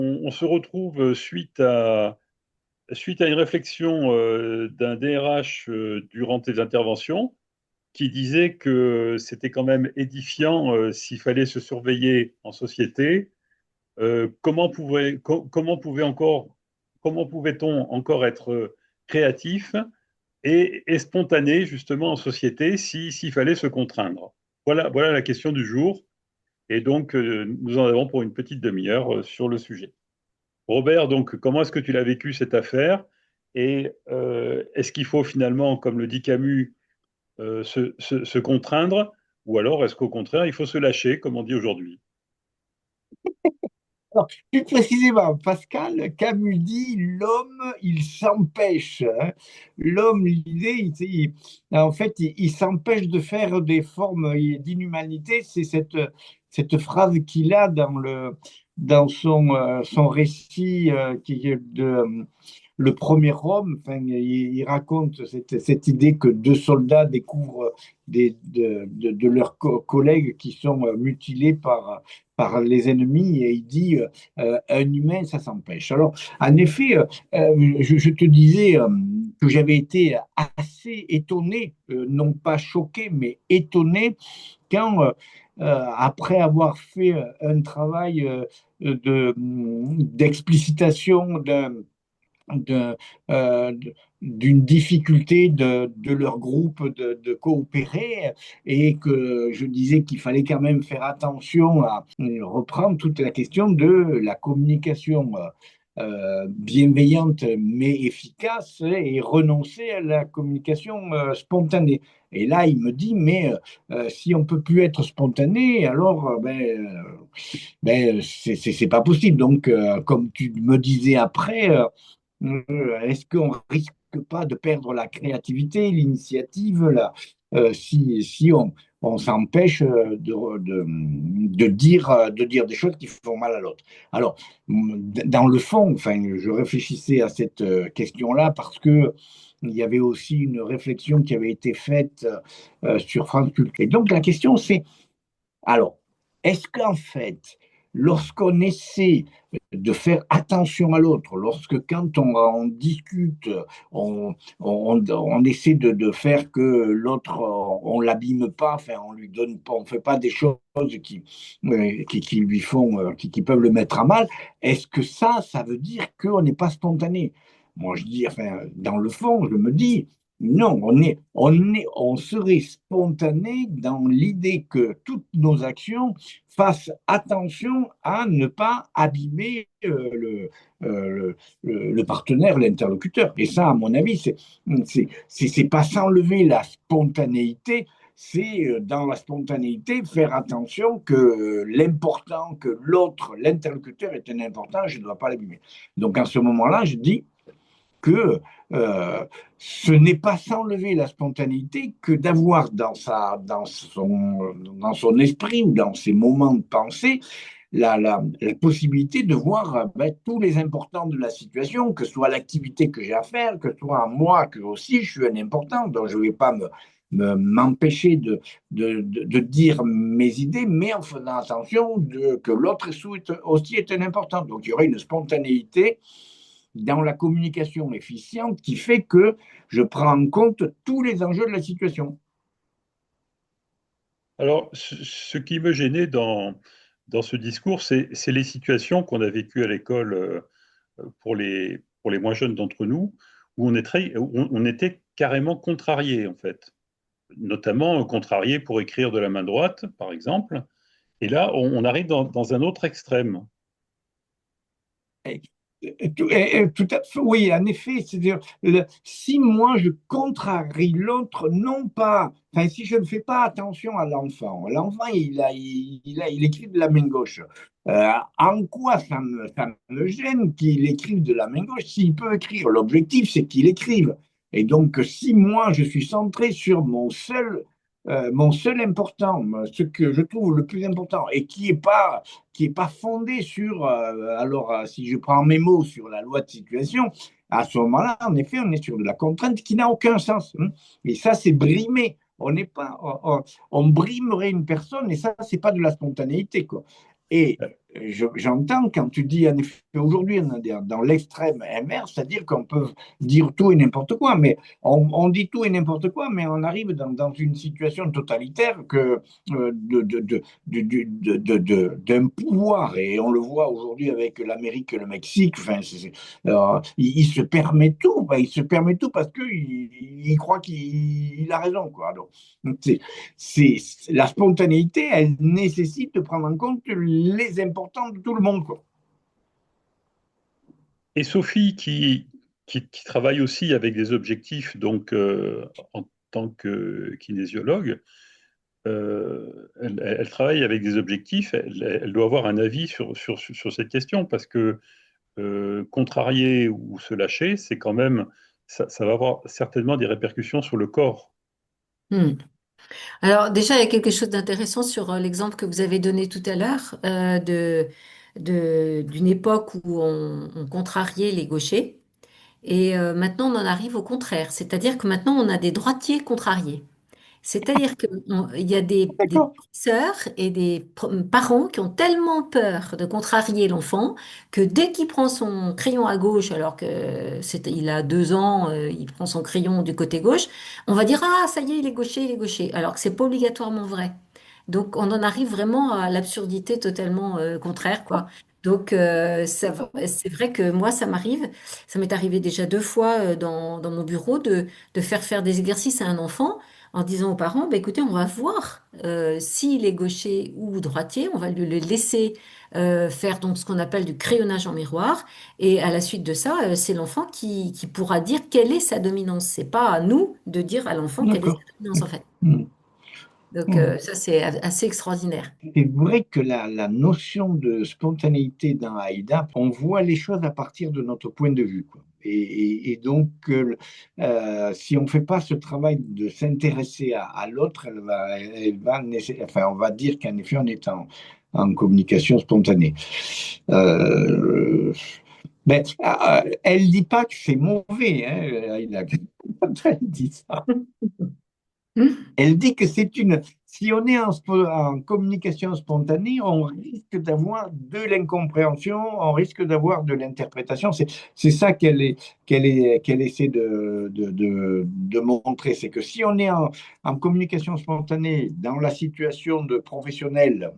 On se retrouve suite à une réflexion d'un DRH durant tes interventions qui disait que c'était quand même édifiant s'il fallait se surveiller en société. Comment pouvait-on encore être créatif et spontané justement en société s'il fallait se contraindre? Voilà la question du jour. Et donc, nous en avons pour une petite demi-heure sur le sujet. Robert, donc, comment est-ce que tu l'as vécu cette affaire? Et est-ce qu'il faut finalement, comme le dit Camus, se contraindre? Ou alors est-ce qu'au contraire, il faut se lâcher, comme on dit aujourd'hui? Alors, plus précisément, Pascal, Camus dit l'homme, il s'empêche, hein. L'homme, l'idée, en fait, il s'empêche de faire des formes d'inhumanité. C'est cette phrase qu'il a dans son récit qui est le premier homme. Enfin, il raconte cette idée que deux soldats découvrent de leurs collègues qui sont mutilés par les ennemis, et il dit un humain, ça s'empêche. Alors, en effet, je te disais que j'avais été assez étonné, non pas choqué, mais étonné, quand, après avoir fait un travail d'explicitation de, euh, d'une difficulté de leur groupe de coopérer, et que je disais qu'il fallait quand même faire attention à reprendre toute la question de la communication bienveillante mais efficace, et renoncer à la communication spontanée. Et là, il me dit, mais si on peut plus être spontané, alors c'est pas possible. Donc, comme tu me disais après, est-ce qu'on risque pas de perdre la créativité, l'initiative, si on s'empêche de dire des choses qui font mal à l'autre? Alors, dans le fond, enfin, je réfléchissais à cette question-là parce que il y avait aussi une réflexion qui avait été faite sur France Culture. Et donc, la question, c'est, alors, est-ce qu'en fait, lorsqu'on essaie de faire attention à l'autre, lorsque quand on discute, on essaie de faire que l'autre, on l'abîme pas, enfin, on lui donne pas, on fait pas des choses qui lui font, qui peuvent le mettre à mal, est-ce que ça veut dire qu'on n'est pas spontané? Moi, je dis, enfin, dans le fond, je me dis, non, on serait spontané dans l'idée que toutes nos actions fassent attention à ne pas abîmer le partenaire, l'interlocuteur. Et ça, à mon avis, c'est pas s'enlever la spontanéité, c'est dans la spontanéité faire attention que l'important, que l'autre, l'interlocuteur est un important, je ne dois pas l'abîmer. Donc, en ce moment-là, je dis que ce n'est pas s'enlever la spontanéité que d'avoir dans son esprit ou dans ses moments de pensée la possibilité de voir tous les importants de la situation, que ce soit l'activité que j'ai à faire, que ce soit moi, que aussi je suis un important, donc je ne vais pas m'empêcher de dire mes idées, mais en faisant attention que l'autre aussi est un important. Donc il y aurait une spontanéité dans la communication efficiente qui fait que je prends en compte tous les enjeux de la situation. Alors, ce qui me gênait dans ce discours, c'est les situations qu'on a vécues à l'école pour les moins jeunes d'entre nous, où on était carrément contrariés, en fait. Notamment contrariés pour écrire de la main droite, par exemple. Et là, on arrive dans un autre extrême. Et, tout à fait, oui, en effet, c'est-à-dire, si moi je contrarie l'autre, non pas, enfin, si je ne fais pas attention à l'enfant, l'enfant il écrit de la main gauche. En quoi ça me gêne qu'il écrive de la main gauche s'il peut écrire? L'objectif, c'est qu'il écrive. Et donc, si moi je suis centré sur mon seul important, ce que je trouve le plus important, et qui est pas fondé sur, alors si je prends mes mots sur la loi de situation, à ce moment-là, en effet, on est sur de la contrainte qui n'a aucun sens, hein. Et ça, c'est brimé. On n'est pas, on brimerait une personne, et ça, c'est pas de la spontanéité, quoi. Et j'entends quand tu dis, en effet, aujourd'hui, on est dans l'extrême inverse, c'est-à-dire qu'on peut dire tout et n'importe quoi, mais on dit tout et n'importe quoi, mais on arrive dans une situation totalitaire d'un pouvoir, et on le voit aujourd'hui avec l'Amérique et le Mexique, enfin, il se permet tout, il se permet tout parce qu'il croit qu'il a raison, quoi. Alors, la spontanéité, elle nécessite de prendre en compte les importants de tout le monde, quoi. Et Sophie, qui travaille aussi avec des objectifs, donc en tant que kinésiologue, elle travaille avec des objectifs, elle doit avoir un avis sur cette question, parce que contrarier ou se lâcher, c'est quand même, ça va avoir certainement des répercussions sur le corps. Hmm. Alors déjà, il y a quelque chose d'intéressant sur l'exemple que vous avez donné tout à l'heure d'une époque où on contrariait les gauchers. Et maintenant, on en arrive au contraire. C'est-à-dire que maintenant, on a des droitiers contrariés. C'est-à-dire qu'il y a des D'accord? sœurs et des parents qui ont tellement peur de contrarier l'enfant que dès qu'il prend son crayon à gauche, alors que il a 2 ans, il prend son crayon du côté gauche, on va dire, ah, ça y est, il est gaucher, il est gaucher, alors que c'est pas obligatoirement vrai. Donc on en arrive vraiment à l'absurdité totalement contraire, quoi. Donc c'est vrai que moi, ça m'est arrivé déjà 2 fois dans mon bureau de faire des exercices à un enfant en disant aux parents, bah, écoutez, on va voir s'il est gaucher ou droitier, on va le laisser faire donc ce qu'on appelle du crayonnage en miroir, et à la suite de ça, c'est l'enfant qui pourra dire quelle est sa dominance. C'est pas à nous de dire à l'enfant quelle est D'accord. sa dominance en fait. Hmm. Donc Hmm. ça, c'est assez extraordinaire. C'est vrai que la notion de spontanéité dans AIDA, on voit les choses à partir de notre point de vue, quoi. Et donc, si on ne fait pas ce travail de s'intéresser à l'autre, enfin, on va dire qu'en effet, on est en communication spontanée. Euh, elle ne dit pas que c'est mauvais, hein, Aïda, quand elle dit ça. Elle dit que c'est une. Si on est en communication spontanée, on risque d'avoir de l'incompréhension, on risque d'avoir de l'interprétation. C'est ça qu'elle essaie de montrer. C'est que si on est en communication spontanée dans la situation de professionnel,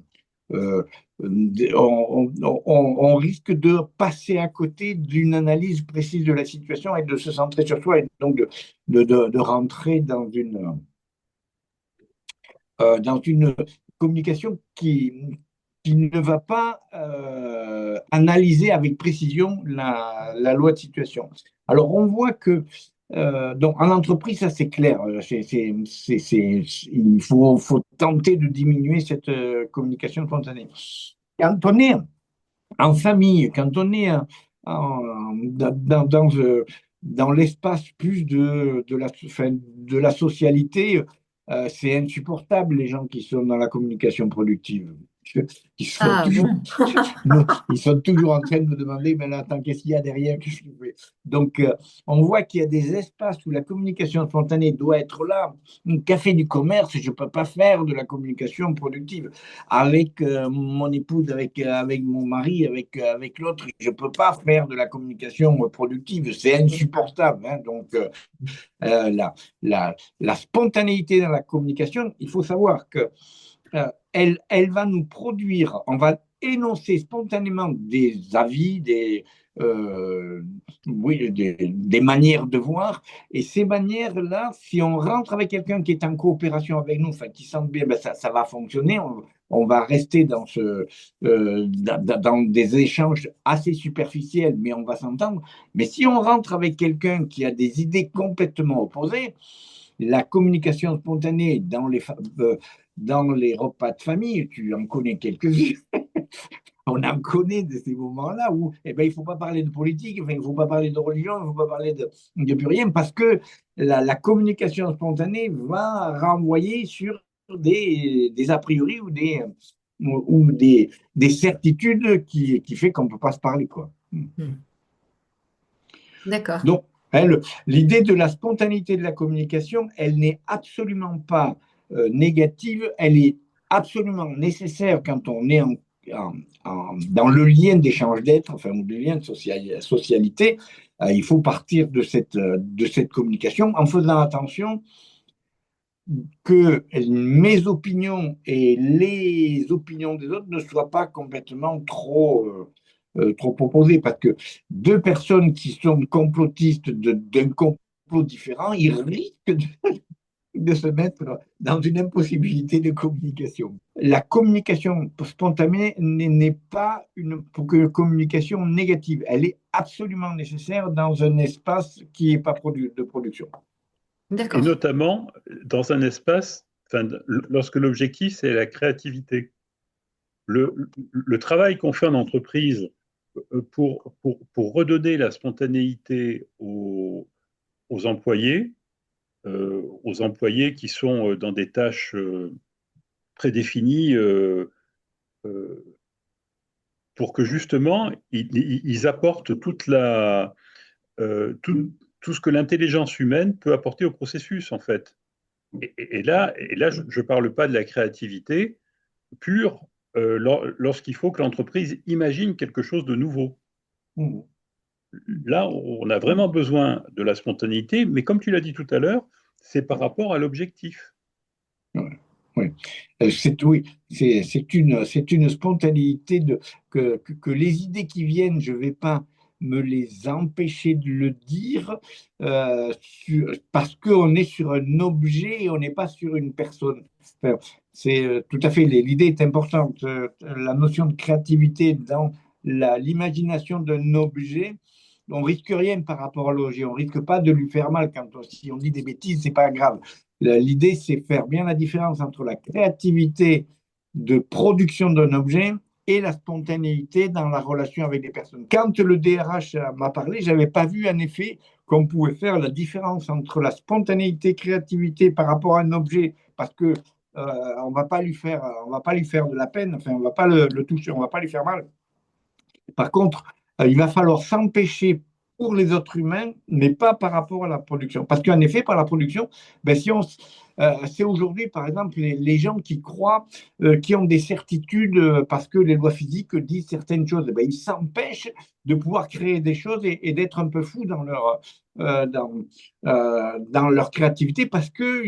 euh, on risque de passer à côté d'une analyse précise de la situation et de se centrer sur soi et donc de rentrer dans une communication qui ne va pas analyser avec précision la loi de situation. Alors, on voit que donc, en entreprise, ça c'est clair. Il faut tenter de diminuer cette communication spontanée. Quand on est en famille, quand on est dans l'espace plus de la socialité, c'est insupportable les gens qui sont dans la communication productive. Ils sont Ah toujours, bon? ils sont toujours en train de me demander, mais là, attends, qu'est-ce qu'il y a derrière? Qu'est-ce que je fais. Donc, on voit qu'il y a des espaces où la communication spontanée doit être là. Un café du commerce, je ne peux pas faire de la communication productive avec mon épouse, avec mon mari, avec l'autre, je ne peux pas faire de la communication productive. C'est insupportable, hein. Donc, la spontanéité dans la communication, il faut savoir que elle va nous produire, on va énoncer spontanément des avis, oui, des manières de voir. Et ces manières-là, si on rentre avec quelqu'un qui est en coopération avec nous, enfin, qui sent bien, ben ça va fonctionner. On va rester dans des échanges assez superficiels, mais on va s'entendre. Mais si on rentre avec quelqu'un qui a des idées complètement opposées, la communication spontanée dans les repas de famille, tu en connais quelques-uns. On en connaît de ces moments-là où eh ben, il ne faut pas parler de politique, enfin, il ne faut pas parler de religion, il ne faut pas parler de plus rien, parce que la communication spontanée va renvoyer sur des a priori ou des certitudes qui fait qu'on ne peut pas se parler, quoi. Hmm. D'accord. Donc, hein, l'idée de la spontanéité de la communication, elle n'est absolument pas négative, elle est absolument nécessaire quand on est dans le lien d'échange d'être, enfin, ou de lien de socialité, il faut partir de cette communication en faisant attention que mes opinions et les opinions des autres ne soient pas complètement trop opposées. Parce que deux personnes qui sont complotistes d'un complot différent, ils risquent de se mettre dans une impossibilité de communication. La communication spontanée n'est pas une communication négative. Elle est absolument nécessaire dans un espace qui n'est pas de production. Et D'accord. notamment dans un espace, enfin, lorsque l'objectif, c'est la créativité. Le travail qu'on fait en entreprise pour redonner la spontanéité aux employés qui sont dans des tâches prédéfinies euh, pour que justement ils apportent tout ce que l'intelligence humaine peut apporter au processus en fait. Et là, je ne parle pas de la créativité pure lorsqu'il faut que l'entreprise imagine quelque chose de nouveau. Mmh. Là, on a vraiment besoin de la spontanéité, mais comme tu l'as dit tout à l'heure, c'est par rapport à l'objectif. Ouais, ouais. Oui, c'est une spontanéité que les idées qui viennent, je ne vais pas me les empêcher de le dire parce qu'on est sur un objet et on n'est pas sur une personne. Enfin, c'est tout à fait, l'idée est importante. La notion de créativité dans l'imagination d'un objet, on risque rien par rapport à l'objet, on risque pas de lui faire mal si on dit des bêtises, c'est pas grave. L'idée, c'est faire bien la différence entre la créativité de production d'un objet et la spontanéité dans la relation avec les personnes. Quand le DRH m'a parlé, je n'avais pas vu en effet qu'on pouvait faire la différence entre la spontanéité, créativité par rapport à un objet, parce que on va pas lui faire de la peine, enfin on va pas le toucher, on va pas lui faire mal. Par contre, il va falloir s'empêcher pour les autres humains, mais pas par rapport à la production. Parce qu'en effet, par la production, ben, c'est aujourd'hui, par exemple, les gens qui croient, qui ont des certitudes parce que les lois physiques disent certaines choses, ben, ils s'empêchent de pouvoir créer des choses et d'être un peu fous dans leur créativité parce que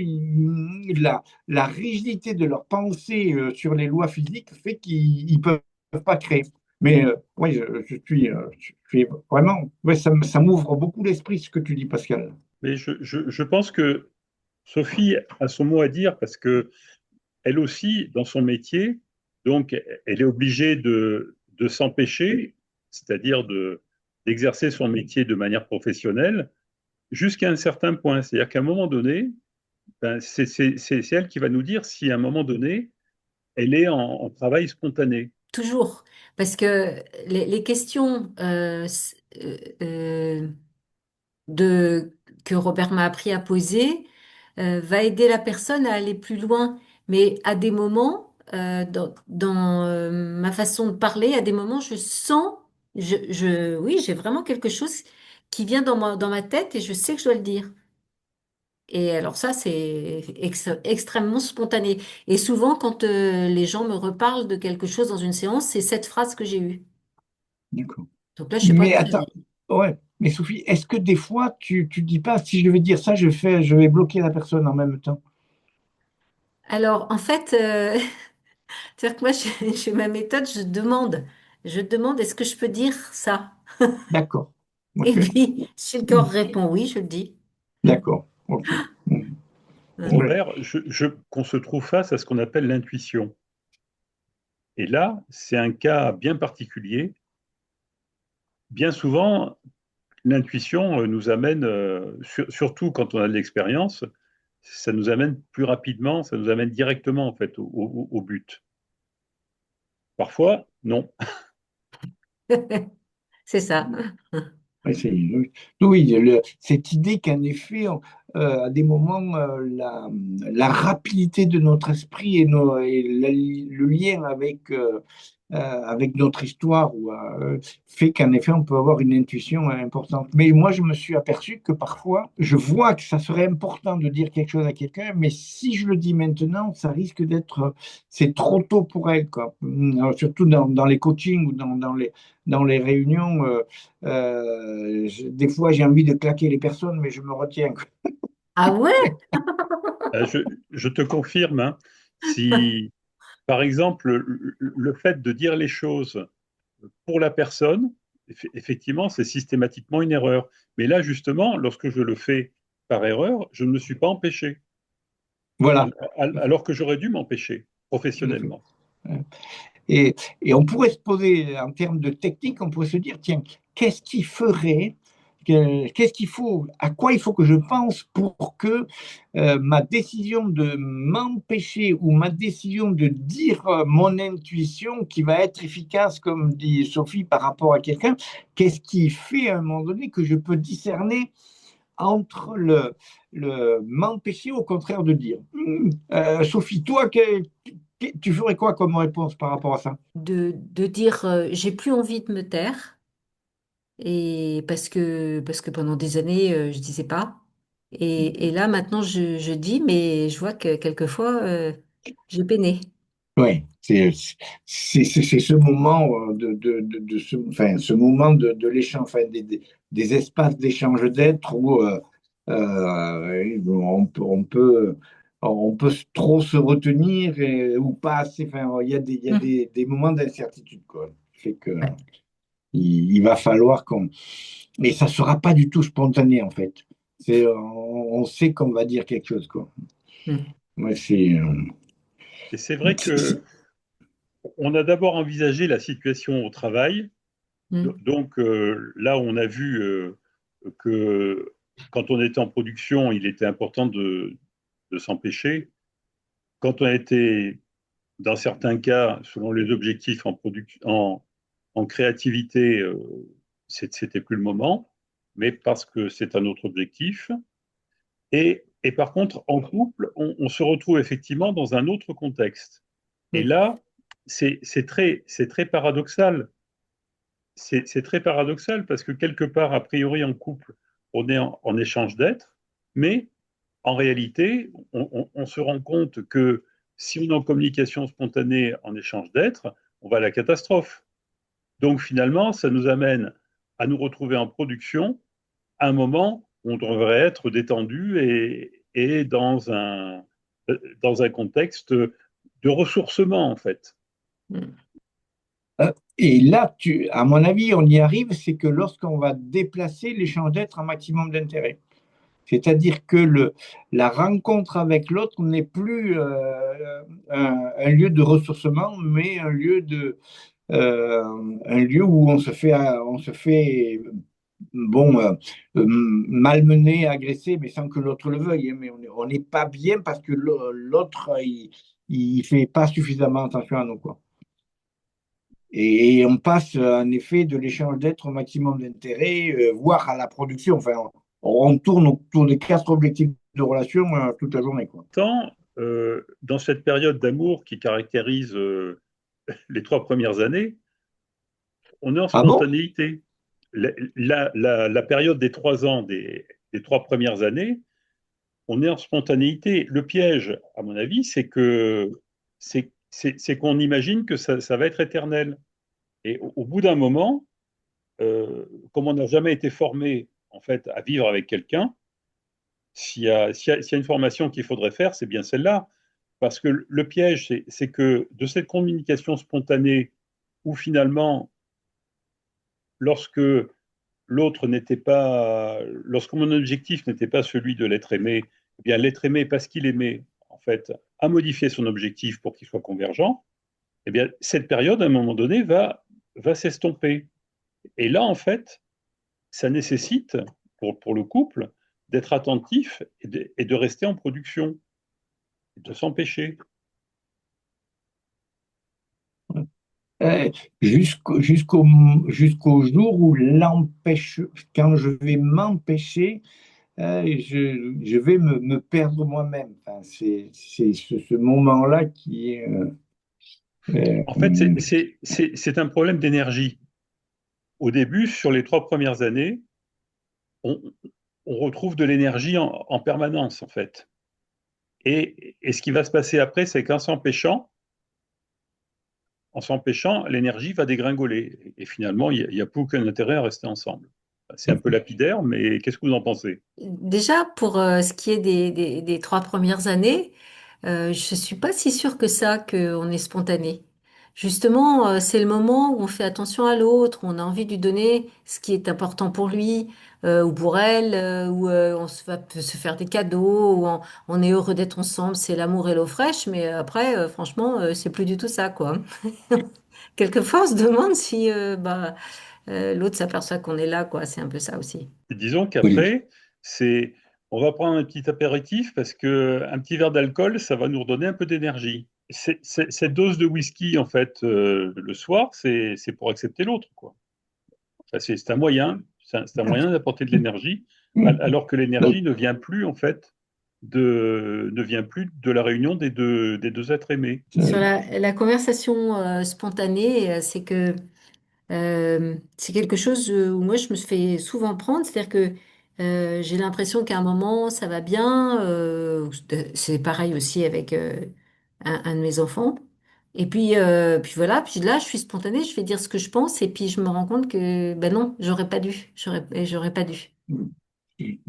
la rigidité de leur pensée sur les lois physiques fait qu'ils ne peuvent pas créer. Mais oui, je suis vraiment, ouais, ça m'ouvre beaucoup l'esprit ce que tu dis, Pascal. Mais je pense que Sophie a son mot à dire parce que elle aussi, dans son métier, donc, elle est obligée de s'empêcher, c'est-à-dire d'exercer son métier de manière professionnelle, jusqu'à un certain point. C'est-à-dire qu'à un moment donné, ben, c'est elle qui va nous dire si à un moment donné, elle est en travail spontané. Toujours. Parce que les questions que Robert m'a appris à poser va aider la personne à aller plus loin. Mais à des moments, dans ma façon de parler, à des moments, je sens, oui, j'ai vraiment quelque chose qui vient dans ma tête et je sais que je dois le dire. Et alors ça, c'est extrêmement spontané. Et souvent, quand les gens me reparlent de quelque chose dans une séance, c'est cette phrase que j'ai eue. D'accord. Donc là, je sais pas Mais quoi dire. attends, ouais, mais Sophie, est-ce que des fois, tu dis pas, si je vais dire ça, je vais bloquer la personne en même temps? Alors, en fait, c'est-à-dire que moi, j'ai ma méthode, je demande. Je demande, est-ce que je peux dire ça? D'accord. Et Ok. puis, si le corps répond oui, je le dis. D'accord. Ok. Mm. Ouais. Robert, qu'on se trouve face à ce qu'on appelle l'intuition. Et là, c'est un cas bien particulier. Bien souvent, l'intuition nous amène, surtout quand on a de l'expérience, ça nous amène plus rapidement, ça nous amène directement en fait au but. Parfois, non. C'est ça. Ouais, oui, oui, cette idée qu'en effet, à des moments, la rapidité de notre esprit et le lien avec avec notre histoire, fait qu'en effet, on peut avoir une intuition importante. Mais moi, je me suis aperçu que parfois, je vois que ça serait important de dire quelque chose à quelqu'un, mais si je le dis maintenant, ça risque d'être, c'est trop tôt pour elle, quoi. Alors, surtout dans les coachings ou dans les réunions, des fois, j'ai envie de claquer les personnes, mais je me retiens, quoi. Ah ouais? Je te confirme, hein, si, par exemple, le fait de dire les choses pour la personne, effectivement, c'est systématiquement une erreur. Mais là, justement, lorsque je le fais par erreur, je ne me suis pas empêché, Voilà. alors que j'aurais dû m'empêcher Tout à fait. professionnellement. Et on pourrait se poser, en termes de technique, on pourrait se dire, tiens, qu'est-ce qui ferait, qu'est-ce qu'il faut, à quoi il faut que je pense pour que ma décision de m'empêcher ou ma décision de dire mon intuition qui va être efficace, comme dit Sophie, par rapport à quelqu'un, qu'est-ce qui fait à un moment donné que je peux discerner entre le m'empêcher au contraire de dire. Sophie, toi, tu ferais quoi comme réponse par rapport à ça? De dire j'ai plus envie de me taire et parce que pendant des années je disais pas et là maintenant je dis mais je vois que quelquefois j'ai peiné. Oui, c'est ce moment enfin, ce moment de l'échange, enfin, des espaces d'échange d'être où on peut trop se retenir ou pas assez. Enfin, il y a Mm. des moments d'incertitude, quoi. Fait que Ouais. il va falloir qu'on. Mais ça sera pas du tout spontané, en fait. On sait qu'on va dire quelque chose, quoi. Mm. Moi, c'est. Et c'est vrai que on a d'abord envisagé la situation au travail. Mm. Donc là, on a vu que quand on était en production, il était important de s'empêcher. Quand on était, dans certains cas, selon les objectifs en créativité, c'était plus le moment, mais parce que c'est un autre objectif. Et par contre, en couple, on se retrouve effectivement dans un autre contexte. Et Mm. là, c'est très paradoxal. C'est très paradoxal parce que quelque part, a priori, en couple, on est en échange d'êtres, mais en réalité, on se rend compte que si on est en communication spontanée en échange d'êtres, on va à la catastrophe. Donc finalement, ça nous amène à nous retrouver en production à un moment où on devrait être détendu et dans un contexte de ressourcement, en fait. Mm. Et là, à mon avis, on y arrive, c'est que lorsqu'on va déplacer l'échange d'être un maximum d'intérêt. C'est-à-dire que la rencontre avec l'autre n'est plus un lieu de ressourcement, mais un lieu où on se fait bon, malmener, agresser, mais sans que l'autre le veuille, hein. Mais on n'est pas bien parce que l'autre, il fait pas suffisamment attention à nous, quoi. Et on passe en effet de l'échange d'être au maximum d'intérêt, voire à la production. Enfin, on tourne autour des quatre objectifs de relation toute la journée, quoi. Tant dans cette période d'amour qui caractérise les 3 premières années, on est en Ah bon? spontanéité. La période des 3 ans, des 3 premières années, on est en spontanéité. Le piège, à mon avis, c'est qu'on imagine que ça va être éternel. Et au bout d'un moment, comme on n'a jamais été formé en fait à vivre avec quelqu'un, s'il y a une formation qu'il faudrait faire, c'est bien celle-là. Parce que le piège, c'est que de cette communication spontanée, où finalement, lorsque l'autre n'était pas, lorsque mon objectif n'était pas celui de l'être aimé, eh bien l'être aimé, parce qu'il aimait, en fait, a modifié son objectif pour qu'il soit convergent, eh bien cette période, à un moment donné, va s'estomper. Et là, en fait, ça nécessite, pour le couple, d'être attentif et de rester en production, de s'empêcher. Euh, jusqu'au jour où quand je vais m'empêcher, je vais me perdre moi-même. Enfin, c'est ce moment-là qui est. En fait, c'est un problème d'énergie. Au début, sur les 3 premières années, on, on retrouve de l'énergie en permanence, en fait. Et ce qui va se passer après, c'est en s'empêchant, l'énergie va dégringoler. Et finalement, il n'y a plus aucun intérêt à rester ensemble. C'est un peu lapidaire, mais qu'est-ce que vous en pensez? Déjà, pour ce qui est des 3 premières années, je suis pas si sûre que ça, qu'on est spontané. Justement, c'est le moment où on fait attention à l'autre, où on a envie de lui donner ce qui est important pour lui ou pour elle, où on peut se faire des cadeaux, où on est heureux d'être ensemble, c'est l'amour et l'eau fraîche, mais après, franchement, c'est plus du tout ça, quoi. Quelquefois, on se demande si l'autre s'aperçoit qu'on est là, quoi. C'est un peu ça aussi. Et disons Oui. qu'après, on va prendre un petit apéritif parce qu'un petit verre d'alcool, ça va nous redonner un peu d'énergie. Cette dose de whisky, en fait, le soir, c'est pour accepter l'autre, quoi. Enfin, c'est un moyen, c'est un moyen d'apporter de l'énergie, alors que Donc, l'énergie ne vient plus, en fait, ne vient plus de la réunion des deux êtres aimés. Sur la conversation spontanée, c'est quelque chose où moi je me fais souvent prendre, c'est-à-dire que j'ai l'impression qu'à un moment ça va bien, c'est pareil aussi avec un de mes enfants. Et puis voilà, puis là je suis spontanée, je vais dire ce que je pense et puis je me rends compte que ben non, j'aurais pas dû, j'aurais pas dû,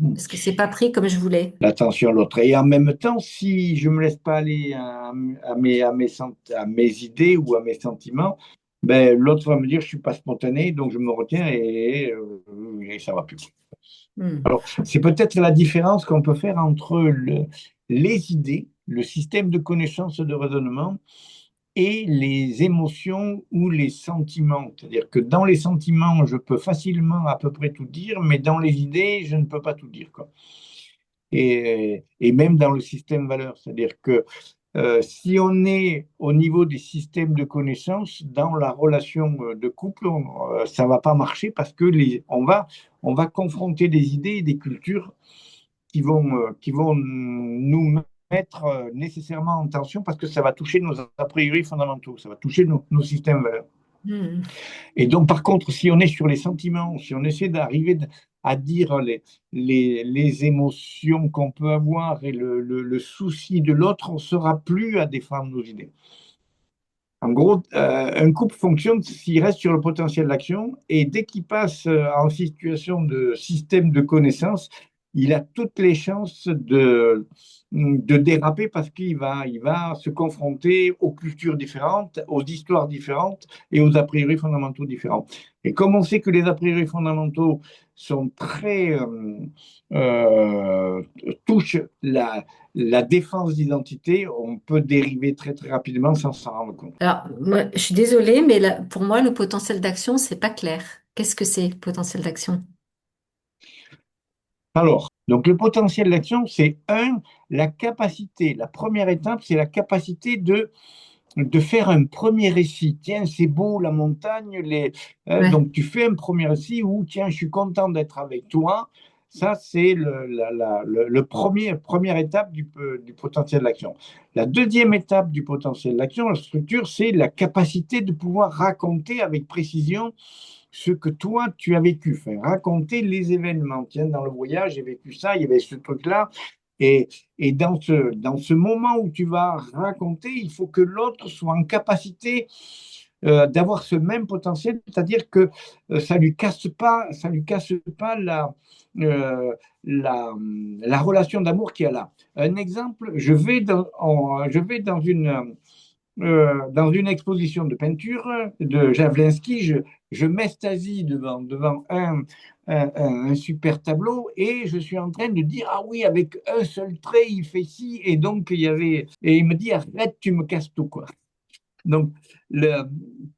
parce que c'est pas pris comme je voulais. l'attention à l'autre. Et en même temps, si je ne me laisse pas aller à mes idées ou à mes sentiments, ben, l'autre va me dire je ne suis pas spontané, donc je me retiens et ça ne va plus. Hmm. Alors, c'est peut-être la différence qu'on peut faire entre les idées, le système de connaissance et de raisonnement, et les émotions ou les sentiments. C'est-à-dire que dans les sentiments, je peux facilement à peu près tout dire, mais dans les idées, je ne peux pas tout dire, quoi. Et même dans le système valeur, c'est-à-dire que si on est au niveau des systèmes de connaissances, dans la relation de couple, ça ne va pas marcher parce que on va confronter des idées et des cultures qui vont nous mettre nécessairement en tension parce que ça va toucher nos a priori fondamentaux, ça va toucher nos systèmes valeurs. Hmm. Et donc, par contre, si on est sur les sentiments, si on essaie d'arriver à dire les émotions qu'on peut avoir et le souci de l'autre, on ne sera plus à défendre nos idées. En gros, un couple fonctionne s'il reste sur le potentiel d'action et dès qu'il passe en situation de système de connaissance, il a toutes les chances de déraper parce il va se confronter aux cultures différentes, aux histoires différentes et aux a priori fondamentaux différents. Et comme on sait que les a priori fondamentaux sont euh, touchent la défense d'identité, on peut dériver très très rapidement sans s'en rendre compte. Alors, moi, je suis désolée, mais pour moi, le potentiel d'action, c'est pas clair. Qu'est-ce que c'est, potentiel d'action? Alors, donc le potentiel d'action, c'est la capacité, la première étape, c'est la capacité de faire un premier récit. Tiens, c'est beau la montagne, Ouais. donc tu fais un premier récit où, tiens, je suis content d'être avec toi. Ça, c'est le première étape du potentiel d'action. La deuxième étape du potentiel d'action, la structure, c'est la capacité de pouvoir raconter avec précision ce que toi, tu as vécu. Enfin, raconter les événements. Tiens, dans le voyage, j'ai vécu ça, il y avait ce truc-là. Et dans ce moment où tu vas raconter, il faut que l'autre soit en capacité d'avoir ce même potentiel, c'est-à-dire que ça lui casse pas euh, la relation d'amour qu'il y a là. Un exemple, je vais dans une exposition de peinture de Javlinsky, je m'extasie devant un super tableau et je suis en train de dire, ah oui, avec un seul trait, il fait ci, et donc et il me dit, arrête, tu me casses tout, quoi. Donc, le,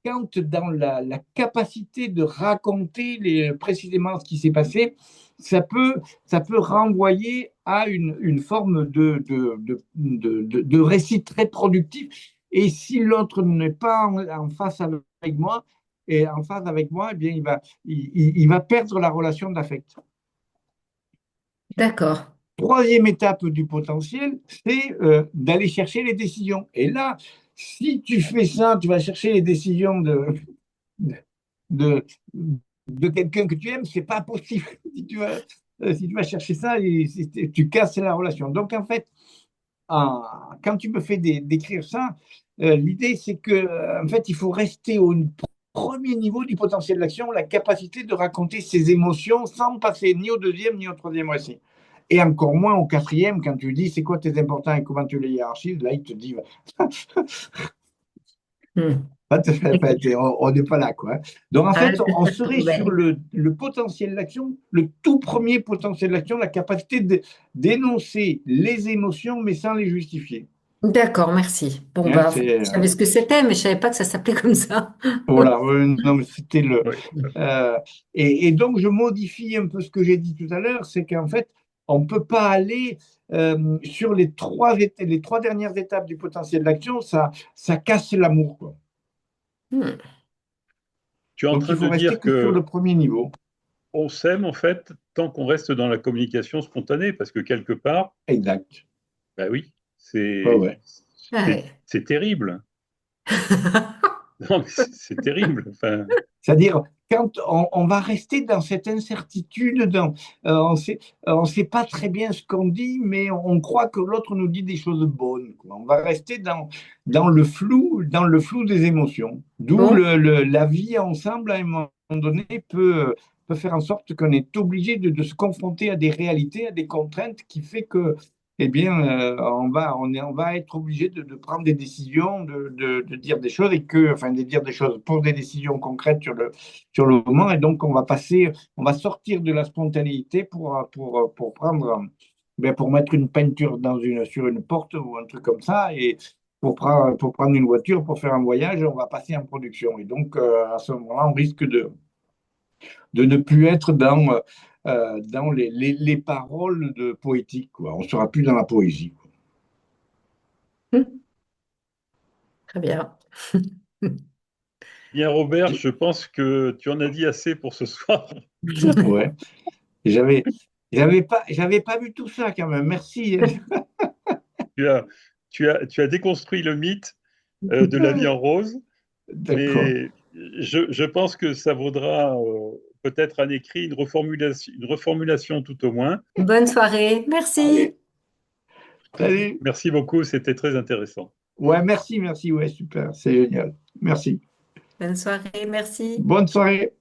quand dans la capacité de raconter précisément ce qui s'est passé, ça peut, ça peut renvoyer à une forme de récit très productif. Et si l'autre n'est pas en face avec moi, eh bien, il va perdre la relation d'affect. D'accord. Troisième étape du potentiel, c'est d'aller chercher les décisions. Et là, si tu fais ça, tu vas chercher les décisions de, de quelqu'un que tu aimes, c'est pas possible. Si tu vas chercher ça, tu casses la relation. Donc, en fait, quand tu me fais décrire ça, l'idée, c'est que, en fait, il faut rester au premier niveau du potentiel d'action, la capacité de raconter ses émotions sans passer ni au deuxième ni au troisième récit. Et encore moins au quatrième, quand tu lui dis c'est quoi tes importants et comment tu les hiérarchises, là, il te dit Hmm. on n'est pas là, quoi. Donc, en Ah, fait, on serait sur ouais. le potentiel d'action, le tout premier potentiel d'action, la capacité d'énoncer les émotions, mais sans les justifier. D'accord, merci. Bon, Hein, bah, en fait, je savais ce que c'était, mais je savais pas que ça s'appelait comme ça. voilà, non, mais c'était le. Oui. euh, et donc, je modifie un peu ce que j'ai dit tout à l'heure, c'est qu'en fait, on ne peut pas aller sur les trois dernières étapes du potentiel d'action, ça casse l'amour, quoi. Hmm. Tu es en Donc, il train faut de rester dire que sur que le premier niveau. on s'aime en fait tant qu'on reste dans la communication spontanée, parce que quelque part, Exact. bah oui, Ouais, ouais. c'est terrible. Non, mais c'est terrible. Enfin, C'est-à-dire, quand on va rester dans cette incertitude, on sait pas très bien ce qu'on dit, mais on croit que l'autre nous dit des choses bonnes, quoi. On va rester dans le flou des émotions. D'où Bon, la vie ensemble, à un moment donné, peut faire en sorte qu'on est obligé de se confronter à des réalités, à des contraintes qui fait que eh bien, on va être obligé de prendre des décisions, de dire des choses enfin, de dire des choses pour des décisions concrètes sur le moment. Et donc, on va sortir de la spontanéité pour prendre, pour mettre une peinture sur une porte ou un truc comme ça. Et pour prendre une voiture, pour faire un voyage, on va passer en production. Et donc, à ce moment-là, on risque de ne plus être dans les paroles poétiques, quoi. On ne sera plus dans la poésie, quoi. très bien. bien Robert, je pense que tu en as dit assez pour ce soir. Ouais. J'avais, j'avais pas vu tout ça quand même. Merci. Tu as, tu as déconstruit le mythe de la vie en rose, D'accord. mais je pense que ça vaudra peut-être un écrit, une reformulation tout au moins. Bonne soirée. Merci. Allez, salut. Merci beaucoup, c'était très intéressant. Ouais, merci. Ouais, super. C'est génial. Merci. Bonne soirée. Merci. Bonne soirée.